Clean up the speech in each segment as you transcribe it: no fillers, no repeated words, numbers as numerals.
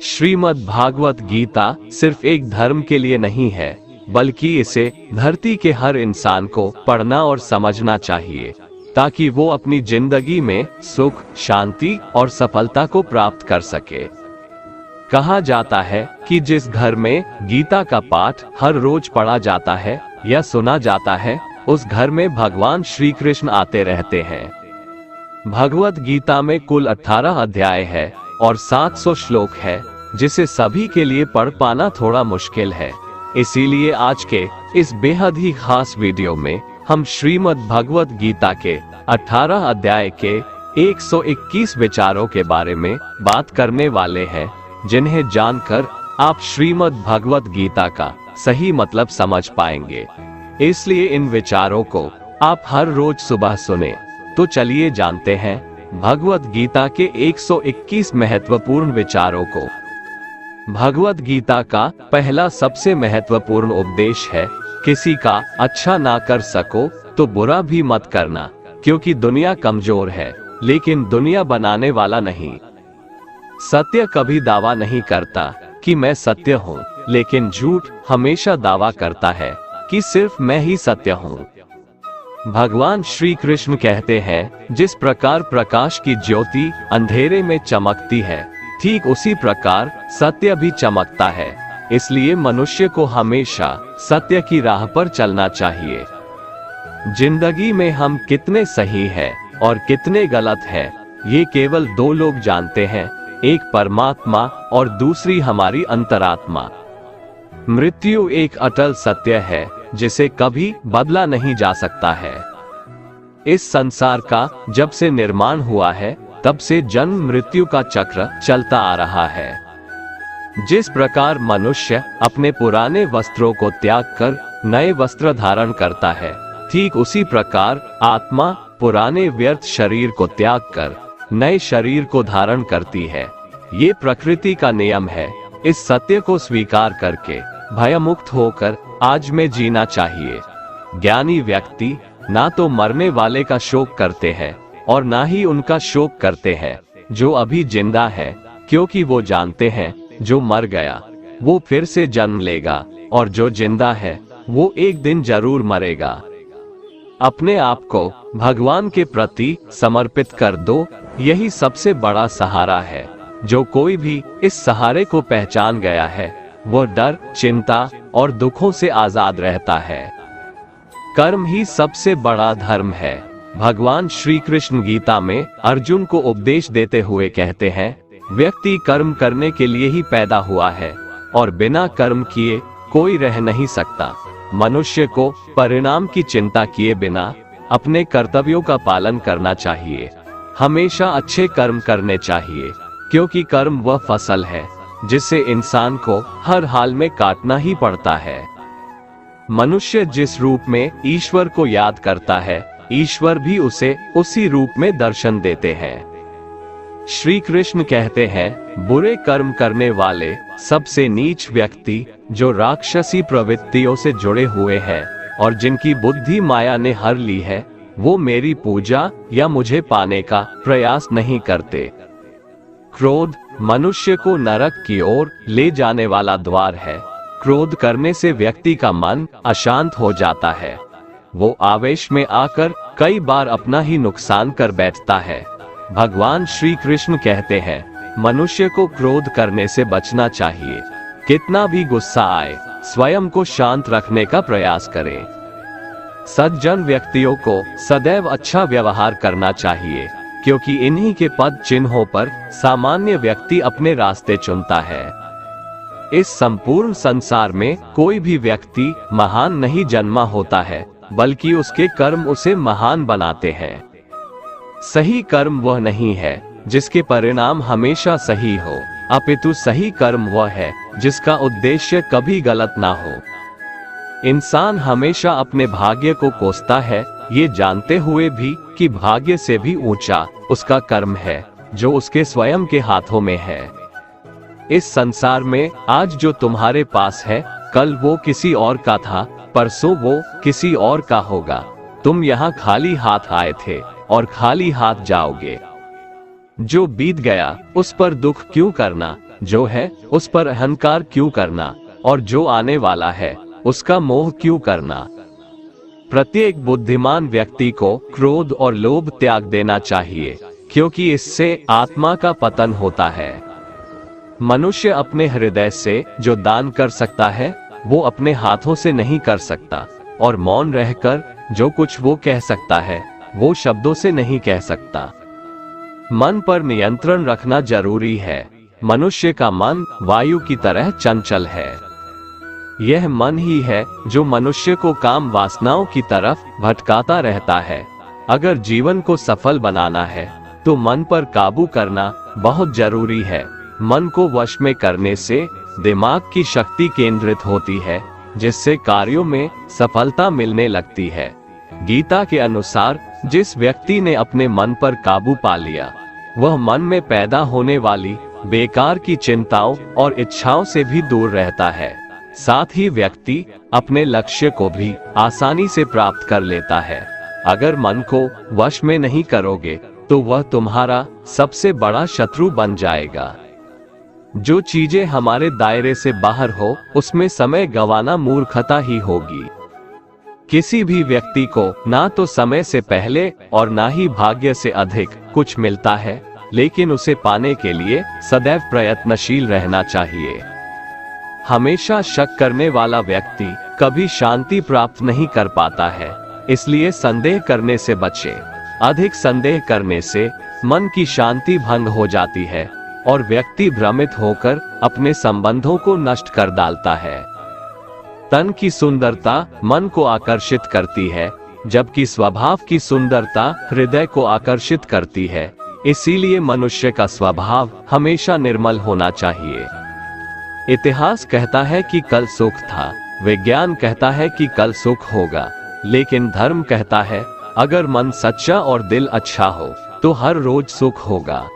श्रीमद् भागवत गीता सिर्फ एक धर्म के लिए नहीं है, बल्कि इसे धरती के हर इंसान को पढ़ना और समझना चाहिए, ताकि वो अपनी जिंदगी में सुख, शांति और सफलता को प्राप्त कर सके। कहा जाता है कि जिस घर में गीता का पाठ हर रोज पढ़ा जाता है या सुना जाता है, उस घर में भगवान श्री कृष्ण आते रहते हैं। भगवत गीता में कुल 18 अध्याय है और 700 श्लोक है, जिसे सभी के लिए पढ़ पाना थोड़ा मुश्किल है। इसीलिए आज के इस बेहद ही खास वीडियो में हम श्रीमद् भगवत गीता के 18 अध्याय के 121 विचारों के बारे में बात करने वाले हैं, जिन्हें जानकर आप श्रीमद् भगवत गीता का सही मतलब समझ पाएंगे। इसलिए इन विचारों को आप हर रोज सुबह सुने। तो चलिए जानते हैं भगवत गीता के 121 महत्वपूर्ण विचारों को। भगवत गीता का पहला सबसे महत्वपूर्ण उपदेश है, किसी का अच्छा ना कर सको तो बुरा भी मत करना, क्योंकि दुनिया कमजोर है लेकिन दुनिया बनाने वाला नहीं। सत्य कभी दावा नहीं करता कि मैं सत्य हूँ, लेकिन झूठ हमेशा दावा करता है कि सिर्फ मैं ही सत्य हूँ। भगवान श्री कृष्ण कहते हैं, जिस प्रकार प्रकाश की ज्योति अंधेरे में चमकती है, ठीक उसी प्रकार सत्य भी चमकता है। इसलिए मनुष्य को हमेशा सत्य की राह पर चलना चाहिए। जिंदगी में हम कितने सही हैं और कितने गलत हैं, ये केवल दो लोग जानते हैं, एक परमात्मा और दूसरी हमारी अंतरात्मा। मृत्यु एक अटल सत्य है, जिसे कभी बदला नहीं जा सकता है। इस संसार का जब से निर्माण हुआ है, तब से जन्म मृत्यु का चक्र चलता आ रहा है। जिस प्रकार मनुष्य अपने पुराने वस्त्रों को त्याग कर नए वस्त्र धारण करता है, ठीक उसी प्रकार आत्मा पुराने व्यर्थ शरीर को त्याग कर नए शरीर को धारण करती है। ये प्रकृति का नियम है। इस सत्य को स्वीकार करके भयमुक्त होकर आज में जीना चाहिए। ज्ञानी व्यक्ति ना तो मरने वाले का शोक करते हैं और ना ही उनका शोक करते हैं जो अभी जिंदा है, क्योंकि वो जानते हैं जो मर गया वो फिर से जन्म लेगा और जो जिंदा है वो एक दिन जरूर मरेगा। अपने आप को भगवान के प्रति समर्पित कर दो, यही सबसे बड़ा सहारा है। जो कोई भी इस सहारे को पहचान गया है, वो डर, चिंता और दुखों से आजाद रहता है। कर्म ही सबसे बड़ा धर्म है। भगवान श्री कृष्ण गीता में अर्जुन को उपदेश देते हुए कहते हैं, व्यक्ति कर्म करने के लिए ही पैदा हुआ है और बिना कर्म किए कोई रह नहीं सकता। मनुष्य को परिणाम की चिंता किए बिना अपने कर्तव्यों का पालन करना चाहिए। हमेशा अच्छे कर्म करने चाहिए, क्योंकि कर्म वह फसल है जिसे इंसान को हर हाल में काटना ही पड़ता है। मनुष्य जिस रूप में ईश्वर को याद करता है, ईश्वर भी उसे उसी रूप में दर्शन देते हैं। श्री कृष्ण कहते हैं, बुरे कर्म करने वाले सबसे नीच व्यक्ति जो राक्षसी प्रवृत्तियों से जुड़े हुए हैं और जिनकी बुद्धि माया ने हर ली है, वो मेरी पूजा या मुझे पाने का प्रयास नहीं करते। क्रोध मनुष्य को नरक की ओर ले जाने वाला द्वार है। क्रोध करने से व्यक्ति का मन अशांत हो जाता है। वो आवेश में आकर कई बार अपना ही नुकसान कर बैठता है। भगवान श्री कृष्ण कहते हैं, मनुष्य को क्रोध करने से बचना चाहिए। कितना भी गुस्सा आए, स्वयं को शांत रखने का प्रयास करें। सज्जन व्यक्तियों को सदैव अच्छा व्यवहार करना चाहिए, क्योंकि इन्हीं के पद चिन्हों पर सामान्य व्यक्ति अपने रास्ते चुनता है। इस संपूर्ण संसार में कोई भी व्यक्ति महान नहीं जन्मा होता है, बल्कि उसके कर्म उसे महान बनाते हैं। सही कर्म वह नहीं है जिसके परिणाम हमेशा सही हो, अपितु सही कर्म वह है जिसका उद्देश्य कभी गलत ना हो। इंसान हमेशा अपने भाग्य को कोसता है, ये जानते हुए भी कि भाग्य से भी ऊंचा उसका कर्म है जो उसके स्वयं के हाथों में है। इस संसार में आज जो तुम्हारे पास है, कल वो किसी और का था, परसों वो किसी और का होगा। तुम यहाँ खाली हाथ आए थे और खाली हाथ जाओगे। जो बीत गया उस पर दुख क्यों करना, जो है उस पर अहंकार क्यों करना, और जो आने वाला है उसका मोह क्यों करना। प्रत्येक बुद्धिमान व्यक्ति को क्रोध और लोभ त्याग देना चाहिए, क्योंकि इससे आत्मा का पतन होता है। मनुष्य अपने हृदय से जो दान कर सकता है वो अपने हाथों से नहीं कर सकता, और मौन रहकर जो कुछ वो कह सकता है वो शब्दों से नहीं कह सकता। मन पर नियंत्रण रखना जरूरी है। मनुष्य का मन वायु की तरह चंचल है। यह मन ही है जो मनुष्य को काम वासनाओं की तरफ भटकाता रहता है। अगर जीवन को सफल बनाना है तो मन पर काबू करना बहुत जरूरी है। मन को वश में करने से दिमाग की शक्ति केंद्रित होती है, जिससे कार्यों में सफलता मिलने लगती है। गीता के अनुसार जिस व्यक्ति ने अपने मन पर काबू पा लिया, वह मन में पैदा होने वाली बेकार की चिंताओं और इच्छाओं से भी दूर रहता है। साथ ही व्यक्ति अपने लक्ष्य को भी आसानी से प्राप्त कर लेता है। अगर मन को वश में नहीं करोगे तो वह तुम्हारा सबसे बड़ा शत्रु बन जाएगा। जो चीजें हमारे दायरे से बाहर हो उसमें समय गंवाना मूर्खता ही होगी। किसी भी व्यक्ति को ना तो समय से पहले और ना ही भाग्य से अधिक कुछ मिलता है, लेकिन उसे पाने के लिए सदैव प्रयत्नशील रहना चाहिए। हमेशा शक करने वाला व्यक्ति कभी शांति प्राप्त नहीं कर पाता है, इसलिए संदेह करने से बचे। अधिक संदेह करने से मन की शांति भंग हो जाती है और व्यक्ति भ्रमित होकर अपने संबंधों को नष्ट कर डालता है। तन की सुंदरता मन को आकर्षित करती है, जबकि स्वभाव की सुंदरता हृदय को आकर्षित करती है। इसीलिए मनुष्य का स्वभाव हमेशा निर्मल होना चाहिए। इतिहास कहता है कि कल सुख था, विज्ञान कहता है कि कल सुख होगा, लेकिन धर्म कहता है अगर मन सच्चा और दिल अच्छा हो तो हर रोज सुख होगा।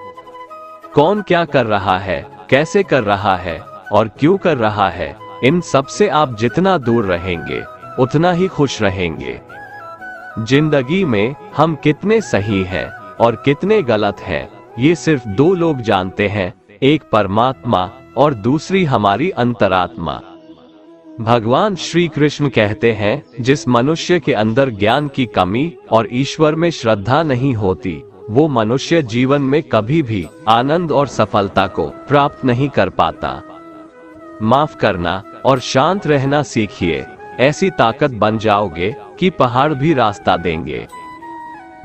कौन क्या कर रहा है, कैसे कर रहा है और क्यों कर रहा है, इन सब से आप जितना दूर रहेंगे उतना ही खुश रहेंगे। जिंदगी में हम कितने सही हैं और कितने गलत हैं, ये सिर्फ दो लोग जानते हैं, एक परमात्मा और दूसरी हमारी अंतरात्मा। भगवान श्री कृष्ण कहते हैं, जिस मनुष्य के अंदर ज्ञान की कमी और ईश्वर में श्रद्धा नहीं होती, वो मनुष्य जीवन में कभी भी आनंद और सफलता को प्राप्त नहीं कर पाता। माफ करना और शांत रहना सीखिए, ऐसी ताकत बन जाओगे कि पहाड़ भी रास्ता देंगे।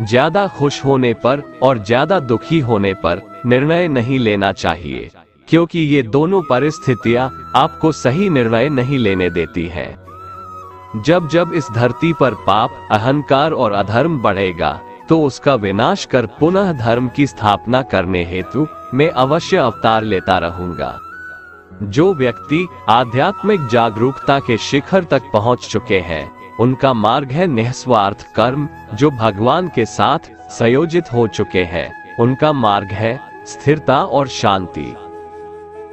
ज्यादा खुश होने पर और ज्यादा दुखी होने पर निर्णय नहीं लेना चाहिए, क्योंकि ये दोनों परिस्थितियां आपको सही निर्णय नहीं लेने देती हैं। जब जब इस धरती पर पाप, अहंकार और अधर्म बढ़ेगा तो उसका विनाश कर पुनः धर्म की स्थापना करने हेतु मैं अवश्य अवतार लेता रहूंगा। जो व्यक्ति आध्यात्मिक जागरूकता के शिखर तक पहुंच चुके हैं, उनका मार्ग है निस्वार्थ कर्म। जो भगवान के साथ संयोजित हो चुके हैं, उनका मार्ग है स्थिरता और शांति।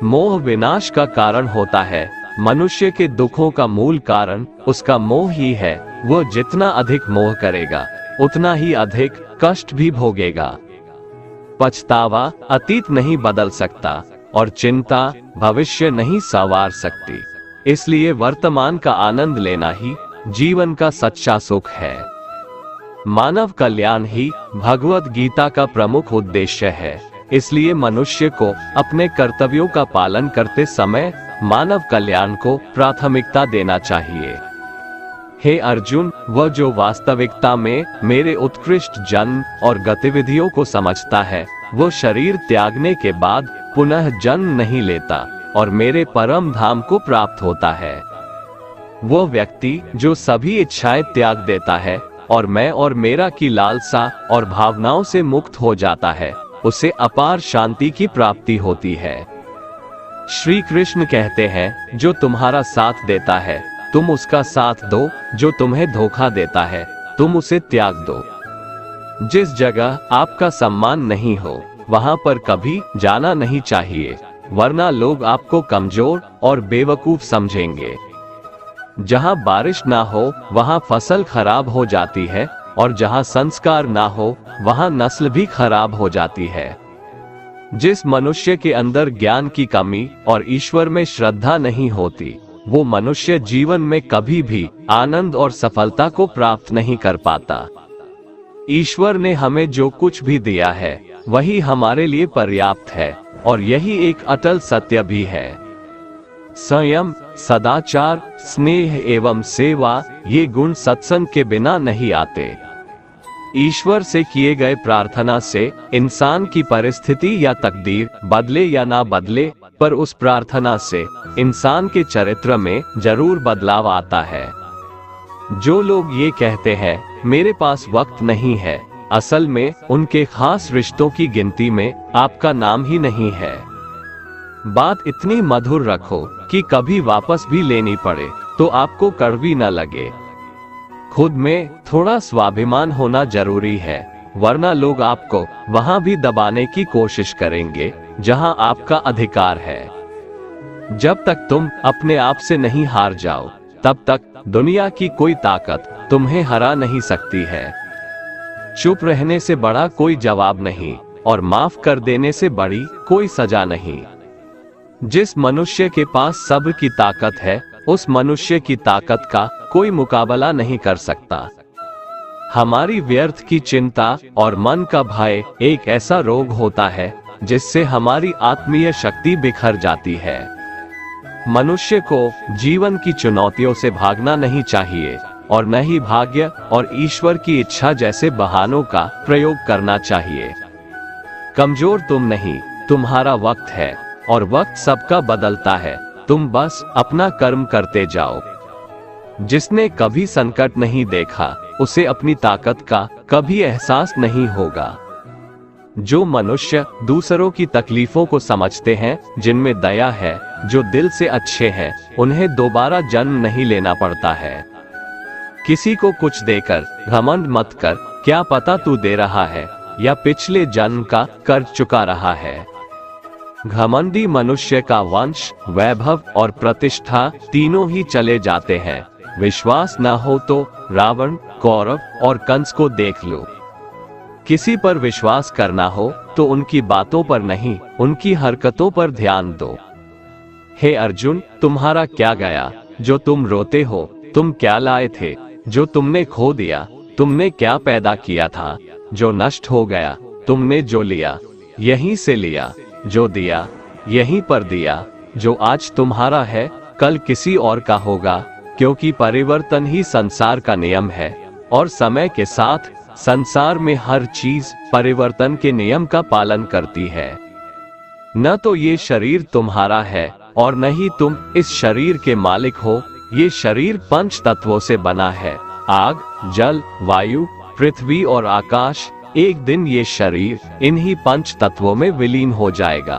मोह विनाश का कारण होता है। मनुष्य के दुखों का मूल कारण उसका मोह ही है। वह जितना अधिक मोह करेगा उतना ही अधिक कष्ट भी भोगेगा। पछतावा अतीत नहीं बदल सकता और चिंता भविष्य नहीं संवार सकती। इसलिए वर्तमान का आनंद लेना ही जीवन का सच्चा सुख है। मानव कल्याण ही भगवत गीता का प्रमुख उद्देश्य है। इसलिए मनुष्य को अपने कर्तव्यों का पालन करते समय मानव कल्याण को प्राथमिकता देना चाहिए। हे अर्जुन, वह जो वास्तविकता में मेरे उत्कृष्ट जन्म और गतिविधियों को समझता है, वो शरीर त्यागने के बाद पुनः जन्म नहीं लेता और मेरे परम धाम को प्राप्त होता है। वो व्यक्ति जो सभी इच्छाएं त्याग देता है और मैं और मेरा की लालसा और भावनाओं से मुक्त हो जाता है, उसे अपार शांति की प्राप्ति होती है। श्री कृष्ण कहते हैं, जो तुम्हारा साथ देता है तुम उसका साथ दो, जो तुम्हें धोखा देता है तुम उसे त्याग दो। जिस जगह आपका सम्मान नहीं हो वहां पर कभी जाना नहीं चाहिए, वरना लोग आपको कमजोर और बेवकूफ समझेंगे। जहां बारिश ना हो वहां फसल खराब हो जाती है और जहां संस्कार ना हो वहां नस्ल भी खराब हो जाती है। जिस मनुष्य के अंदर ज्ञान की कमी और ईश्वर में श्रद्धा नहीं होती, वो मनुष्य जीवन में कभी भी आनंद और सफलता को प्राप्त नहीं कर पाता। ईश्वर ने हमें जो कुछ भी दिया है वही हमारे लिए पर्याप्त है, और यही एक अटल सत्य भी है। संयम, सदाचार, स्नेह एवं सेवा, ये गुण सत्संग के बिना नहीं आते। ईश्वर से किए गए प्रार्थना से इंसान की परिस्थिति या तकदीर बदले या ना बदले, पर उस प्रार्थना से इंसान के चरित्र में जरूर बदलाव आता है। जो लोग ये कहते हैं मेरे पास वक्त नहीं है, असल में उनके खास रिश्तों की गिनती में आपका नाम ही नहीं है। बात इतनी मधुर रखो कि कभी वापस भी लेनी पड़े तो आपको कड़वी न लगे। खुद में थोड़ा स्वाभिमान होना जरूरी है, वरना लोग आपको वहां भी दबाने की कोशिश करेंगे जहां आपका अधिकार है। जब तक तुम अपने आप से नहीं हार जाओ, तब तक दुनिया की कोई ताकत तुम्हें हरा नहीं सकती है। चुप रहने से बड़ा कोई जवाब नहीं, और माफ कर देने से बड़ी कोई सजा नहीं। जिस मनुष्य के पास सब्र की ताकत है, उस मनुष्य की ताकत का कोई मुकाबला नहीं कर सकता। हमारी व्यर्थ की चिंता और मन का भय एक ऐसा रोग होता है जिससे हमारी आत्मीय शक्ति बिखर जाती है। मनुष्य को जीवन की चुनौतियों से भागना नहीं चाहिए, और न ही भाग्य और ईश्वर की इच्छा जैसे बहानों का प्रयोग करना चाहिए। कमजोर तुम नहीं, तुम्हारा वक्त है, और वक्त सबका बदलता है। तुम बस अपना कर्म करते जाओ। जिसने कभी संकट नहीं देखा, उसे अपनी ताकत का कभी एहसास नहीं होगा। जो मनुष्य दूसरों की तकलीफों को समझते हैं, जिनमें दया है, जो दिल से अच्छे हैं, उन्हें दोबारा जन्म नहीं लेना पड़ता है। किसी को कुछ देकर घमंड मत कर, क्या पता तू दे रहा है या पिछले जन्म का कर्ज चुका रहा है। घमंडी मनुष्य का वंश, वैभव और प्रतिष्ठा तीनों ही चले जाते हैं। विश्वास न हो तो रावण, कौरव और कंस को देख लो। किसी पर विश्वास करना हो तो उनकी बातों पर नहीं, उनकी हरकतों पर ध्यान दो। हे अर्जुन, तुम्हारा क्या गया जो तुम रोते हो? तुम क्या लाए थे जो तुमने खो दिया? तुमने क्या पैदा किया था जो नष्ट हो गया? तुमने जो लिया यहीं से लिया, जो दिया यहीं पर दिया। जो आज तुम्हारा है कल किसी और का होगा, क्योंकि परिवर्तन ही संसार का नियम है, और समय के साथ संसार में हर चीज परिवर्तन के नियम का पालन करती है। न तो ये शरीर तुम्हारा है और न ही तुम इस शरीर के मालिक हो। ये शरीर पंच तत्वों से बना है, आग, जल, वायु, पृथ्वी और आकाश। एक दिन ये शरीर इन्हीं पंच तत्वों में विलीन हो जाएगा।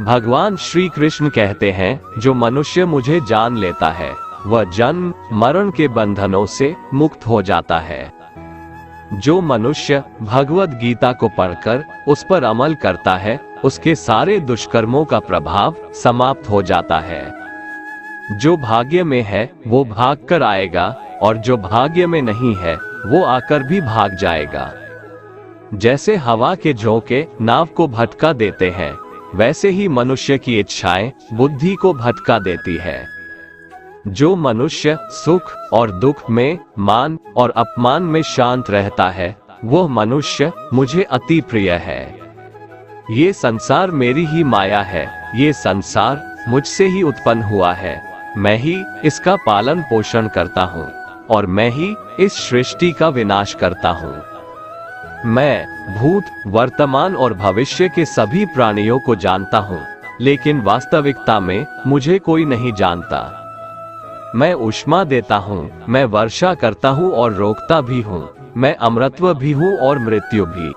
भगवान श्री कृष्ण कहते हैं, जो मनुष्य मुझे जान लेता है वह जन्म मरण के बंधनों से मुक्त हो जाता है। जो मनुष्य भगवद गीता को पढ़कर उस पर अमल करता है, उसके सारे दुष्कर्मों का प्रभाव समाप्त हो जाता है। जो भाग्य में है वो भाग कर आएगा, और जो भाग्य में नहीं है वो आकर भी भाग जाएगा। जैसे हवा के झोंके नाव को भटका देते हैं, वैसे ही मनुष्य की इच्छाएं बुद्धि को भटका देती है। जो मनुष्य सुख और दुख में, मान और अपमान में शांत रहता है, वह मनुष्य मुझे अति प्रिय है। ये संसार मेरी ही माया है, ये संसार मुझसे ही उत्पन्न हुआ है। मैं ही इसका पालन पोषण करता हूँ, और मैं ही इस सृष्टि का विनाश करता हूँ। मैं भूत, वर्तमान और भविष्य के सभी प्राणियों को जानता हूँ, लेकिन वास्तविकता में मुझे कोई नहीं जानता। मैं ऊष्मा देता हूँ, मैं वर्षा करता हूँ और रोकता भी हूँ, मैं अमरत्व भी हूँ और मृत्यु भी।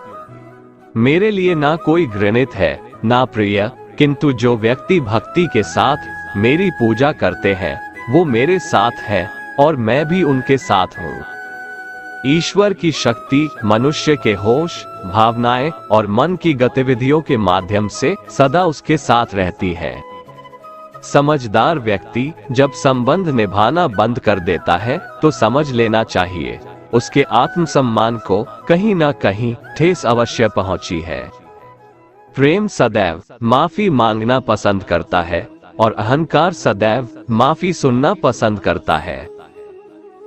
मेरे लिए ना कोई घृणित है ना प्रिय, किंतु जो व्यक्ति भक्ति के साथ मेरी पूजा करते हैं वो मेरे साथ है, और मैं भी उनके साथ हूँ। ईश्वर की शक्ति मनुष्य के होश, भावनाएं और मन की गतिविधियों के माध्यम से सदा उसके साथ रहती है। समझदार व्यक्ति जब संबंध निभाना बंद कर देता है तो समझ लेना चाहिए उसके आत्मसम्मान को कहीं ना कहीं ठेस अवश्य पहुंची है। प्रेम सदैव माफी मांगना पसंद करता है और अहंकार सदैव माफी सुनना पसंद करता है।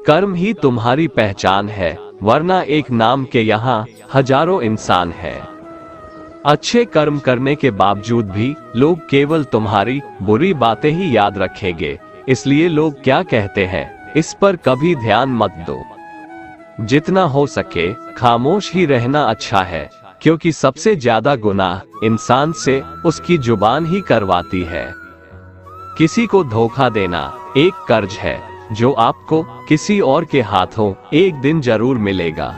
कर्म ही तुम्हारी पहचान है, वरना एक नाम के यहाँ हजारों इंसान हैं। अच्छे कर्म करने के बावजूद भी लोग केवल तुम्हारी बुरी बातें ही याद रखेंगे, इसलिए लोग क्या कहते हैं इस पर कभी ध्यान मत दो। जितना हो सके खामोश ही रहना अच्छा है, क्योंकि सबसे ज्यादा गुनाह इंसान से उसकी जुबान ही करवाती है। किसी को धोखा देना एक कर्ज है जो आपको किसी और के हाथों एक दिन जरूर मिलेगा।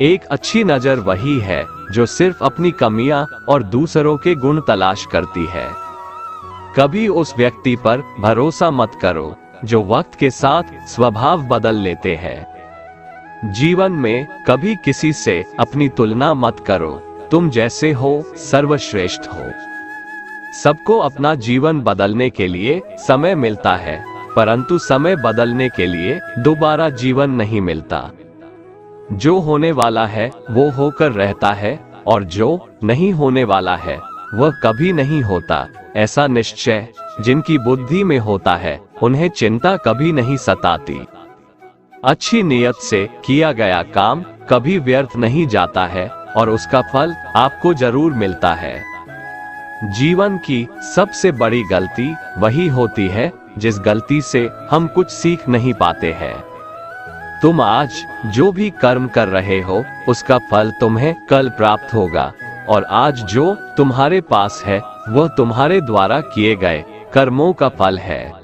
एक अच्छी नजर वही है जो सिर्फ अपनी कमियां और दूसरों के गुण तलाश करती है। कभी उस व्यक्ति पर भरोसा मत करो जो वक्त के साथ स्वभाव बदल लेते हैं। जीवन में कभी किसी से अपनी तुलना मत करो, तुम जैसे हो सर्वश्रेष्ठ हो। सबको अपना जीवन बदलने के लिए समय मिलता है, परंतु समय बदलने के लिए दोबारा जीवन नहीं मिलता। जो होने वाला है वो होकर रहता है और जो नहीं होने वाला है वह कभी नहीं होता। ऐसा निश्चय जिनकी बुद्धि में होता है उन्हें चिंता कभी नहीं सताती। अच्छी नीयत से किया गया काम कभी व्यर्थ नहीं जाता है और उसका फल आपको जरूर मिलता है। जीवन की सबसे बड़ी गलती वही होती है जिस गलती से हम कुछ सीख नहीं पाते हैं। तुम आज जो भी कर्म कर रहे हो उसका फल तुम्हें कल प्राप्त होगा, और आज जो तुम्हारे पास है वह तुम्हारे द्वारा किए गए कर्मों का फल है।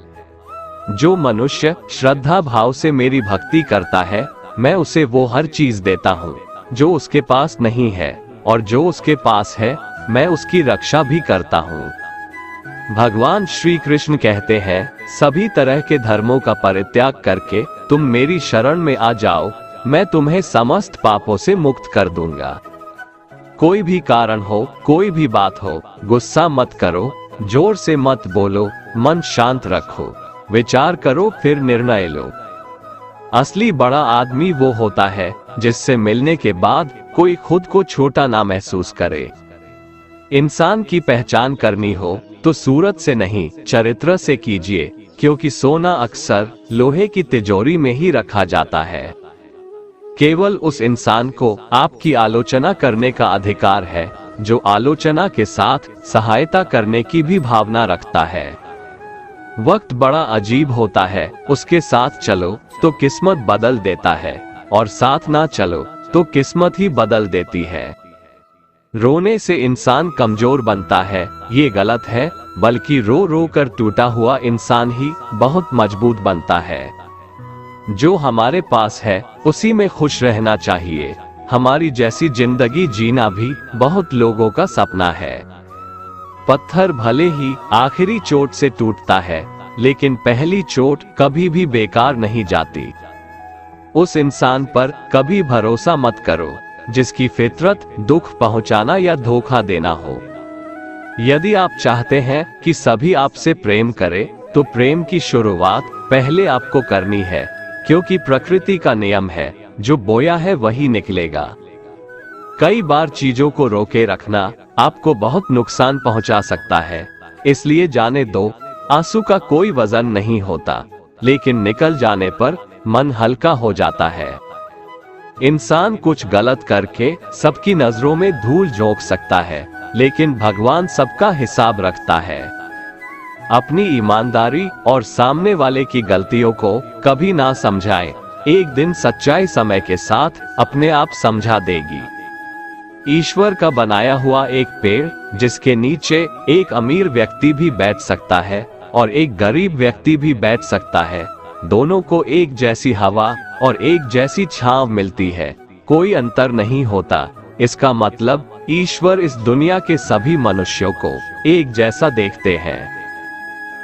जो मनुष्य श्रद्धा भाव से मेरी भक्ति करता है, मैं उसे वो हर चीज देता हूँ जो उसके पास नहीं है, और जो उसके पास है मैं उसकी रक्षा भी करता हूँ। भगवान श्री कृष्ण कहते हैं, सभी तरह के धर्मों का परित्याग करके तुम मेरी शरण में आ जाओ, मैं तुम्हें समस्त पापों से मुक्त कर दूंगा। कोई भी कारण हो, कोई भी बात हो, गुस्सा मत करो, जोर से मत बोलो, मन शांत रखो, विचार करो फिर निर्णय लो। असली बड़ा आदमी वो होता है जिससे मिलने के बाद कोई खुद को छोटा ना महसूस करे। इंसान की पहचान करनी हो तो सूरत से नहीं चरित्र से कीजिए, क्योंकि सोना अक्सर लोहे की तिजोरी में ही रखा जाता है। केवल उस इंसान को आपकी आलोचना करने का अधिकार है जो आलोचना के साथ सहायता करने की भी भावना रखता है। वक्त बड़ा अजीब होता है, उसके साथ चलो तो किस्मत बदल देता है, और साथ ना चलो तो किस्मत ही बदल देती है। रोने से इंसान कमजोर बनता है, ये गलत है, बल्कि रो रो कर टूटा हुआ इंसान ही बहुत मजबूत बनता है। जो हमारे पास है उसी में खुश रहना चाहिए। हमारी जैसी जिंदगी जीना भी बहुत लोगों का सपना है। पत्थर भले ही आखिरी चोट से टूटता है, लेकिन पहली चोट कभी भी बेकार नहीं जाती। उस इंसान पर कभी भरोसा मत करो जिसकी फितरत दुख पहुंचाना या धोखा देना हो। यदि आप चाहते हैं कि सभी आपसे प्रेम करें, तो प्रेम की शुरुआत पहले आपको करनी है, क्योंकि प्रकृति का नियम है, जो बोया है वही निकलेगा। कई बार चीजों को रोके रखना आपको बहुत नुकसान पहुंचा सकता है, इसलिए जाने दो। आंसू का कोई वजन नहीं होता, लेकिन निकल जाने पर मन हल्का हो जाता है। इंसान कुछ गलत करके सबकी नजरों में धूल झोंक सकता है, लेकिन भगवान सबका हिसाब रखता है। अपनी ईमानदारी और सामने वाले की गलतियों को कभी ना समझाएं। एक दिन सच्चाई समय के साथ अपने आप समझा देगी। ईश्वर का बनाया हुआ एक पेड़ जिसके नीचे एक अमीर व्यक्ति भी बैठ सकता है और एक गरीब व्यक्ति भी बैठ सकता है। दोनों को एक जैसी हवा और एक जैसी छांव मिलती है, कोई अंतर नहीं होता। इसका मतलब ईश्वर इस दुनिया के सभी मनुष्यों को एक जैसा देखते हैं।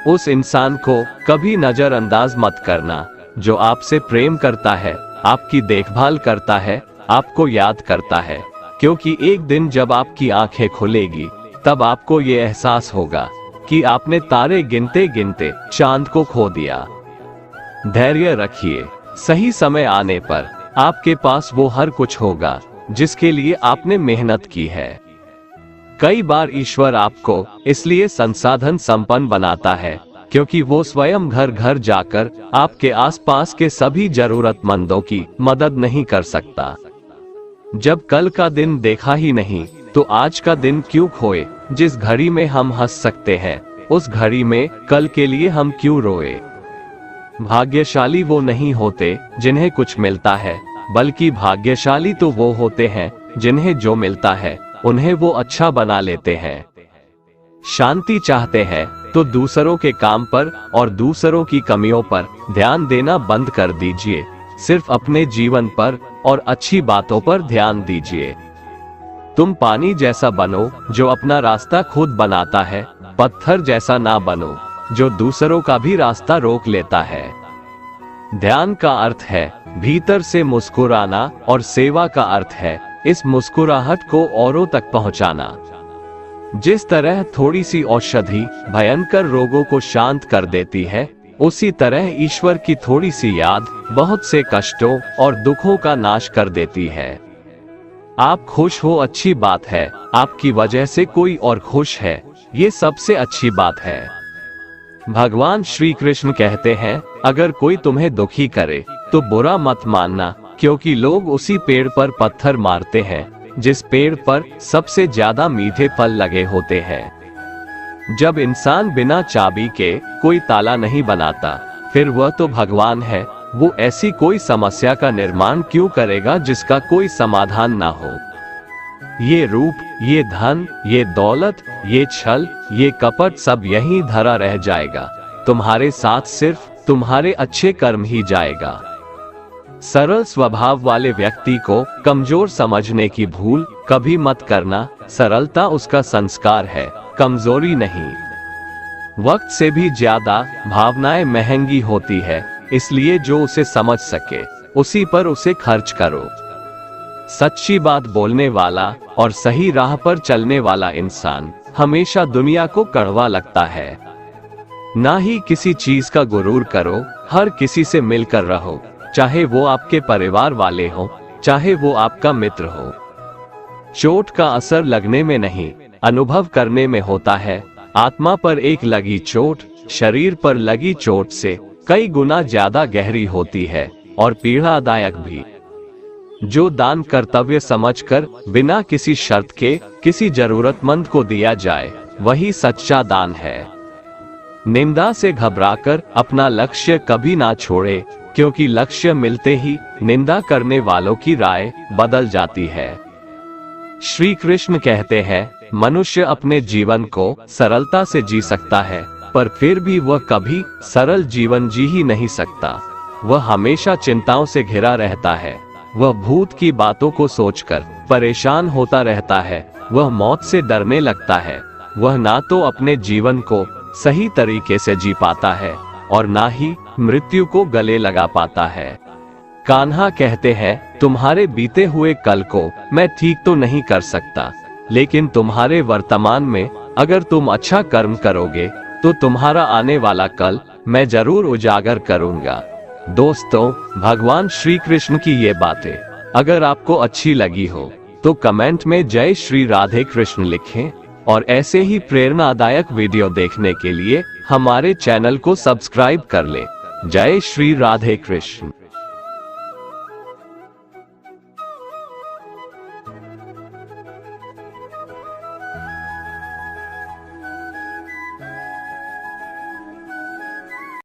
उस इंसान को कभी नजरअंदाज मत करना जो आपसे प्रेम करता है, आपकी देखभाल करता है, आपको याद करता है, क्योंकि एक दिन जब आपकी आंखें खुलेगी तब आपको ये एहसास होगा कि आपने तारे गिनते गिनते चांद को खो दिया। धैर्य रखिए, सही समय आने पर आपके पास वो हर कुछ होगा जिसके लिए आपने मेहनत की है। कई बार ईश्वर आपको इसलिए संसाधन संपन्न बनाता है क्योंकि वो स्वयं घर घर जाकर आपके आसपास के सभी जरूरतमंदों की मदद नहीं कर सकता। जब कल का दिन देखा ही नहीं तो आज का दिन क्यों खोए। जिस घड़ी में हम हंस सकते हैं उस घड़ी में कल के लिए हम क्यों रोए। भाग्यशाली वो नहीं होते जिन्हें कुछ मिलता है, बल्कि भाग्यशाली तो वो होते हैं जिन्हें जो मिलता है उन्हें वो अच्छा बना लेते हैं। शांति चाहते हैं तो दूसरों के काम पर और दूसरों की कमियों पर ध्यान देना बंद कर दीजिए। सिर्फ अपने जीवन पर और अच्छी बातों पर ध्यान दीजिए। तुम पानी जैसा बनो जो अपना रास्ता खुद बनाता है, पत्थर जैसा ना बनो जो दूसरों का भी रास्ता रोक लेता है। ध्यान का अर्थ है भीतर से मुस्कुराना और सेवा का अर्थ है इस मुस्कुराहट को औरों तक पहुंचाना। जिस तरह थोड़ी सी औषधि भयंकर रोगों को शांत कर देती है, उसी तरह ईश्वर की थोड़ी सी याद बहुत से कष्टों और दुखों का नाश कर देती है। आप खुश हो अच्छी बात है, आपकी वजह से कोई और खुश है, ये सबसे अच्छी बात है। भगवान श्री कृष्ण कहते हैं अगर कोई तुम्हें दुखी करे तो बुरा मत मानना, क्योंकि लोग उसी पेड़ पर पत्थर मारते हैं जिस पेड़ पर सबसे ज्यादा मीठे फल लगे होते हैं। जब इंसान बिना चाबी के कोई ताला नहीं बनाता, फिर वह तो भगवान है। वो ऐसी कोई समस्या का निर्माण क्यों करेगा जिसका कोई समाधान ना हो। ये रूप, ये धन, ये दौलत, ये छल, ये कपट सब यहीं धरा रह जाएगा। तुम्हारे साथ सिर्फ तुम्हारे अच्छे कर्म ही जाएगा। सरल स्वभाव वाले व्यक्ति को कमजोर समझने की भूल कभी मत करना। सरलता उसका संस्कार है, कमजोरी नहीं। वक्त से भी ज्यादा भावनाएं महंगी होती है, इसलिए जो उसे समझ सके उसी पर उसे खर्च करो। सच्ची बात बोलने वाला और सही राह पर चलने वाला इंसान हमेशा दुनिया को कड़वा लगता है। ना ही किसी चीज का गुरूर करो, हर किसी से मिलकर रहो, चाहे वो आपके परिवार वाले हो, चाहे वो आपका मित्र हो। चोट का असर लगने में नहीं, अनुभव करने में होता है। आत्मा पर एक लगी चोट शरीर पर लगी चोट से कई गुना ज्यादा गहरी होती है और पीड़ादायक भी। जो दान कर्तव्य समझकर बिना किसी शर्त के किसी जरूरतमंद को दिया जाए, वही सच्चा दान है। निंदा से घबराकर अपना लक्ष्य कभी ना छोड़े, क्योंकि लक्ष्य मिलते ही निंदा करने वालों की राय बदल जाती है। श्री कृष्ण कहते हैं मनुष्य अपने जीवन को सरलता से जी सकता है, पर फिर भी वह कभी सरल जीवन जी ही नहीं सकता। वह हमेशा चिंताओं से घिरा रहता है। वह भूत की बातों को सोचकर परेशान होता रहता है। वह मौत से डरने लगता है। वह ना तो अपने जीवन को सही तरीके से जी पाता है और ना ही मृत्यु को गले लगा पाता है। कान्हा कहते हैं तुम्हारे बीते हुए कल को मैं ठीक तो नहीं कर सकता, लेकिन तुम्हारे वर्तमान में अगर तुम अच्छा कर्म करोगे तो तुम्हारा आने वाला कल मैं जरूर उजागर करूंगा। दोस्तों, भगवान श्री कृष्ण की ये बातें अगर आपको अच्छी लगी हो तो कमेंट में जय श्री राधे कृष्ण लिखें और ऐसे ही प्रेरणादायक वीडियो देखने के लिए हमारे चैनल को सब्सक्राइब कर लें। जय श्री राधे कृष्ण।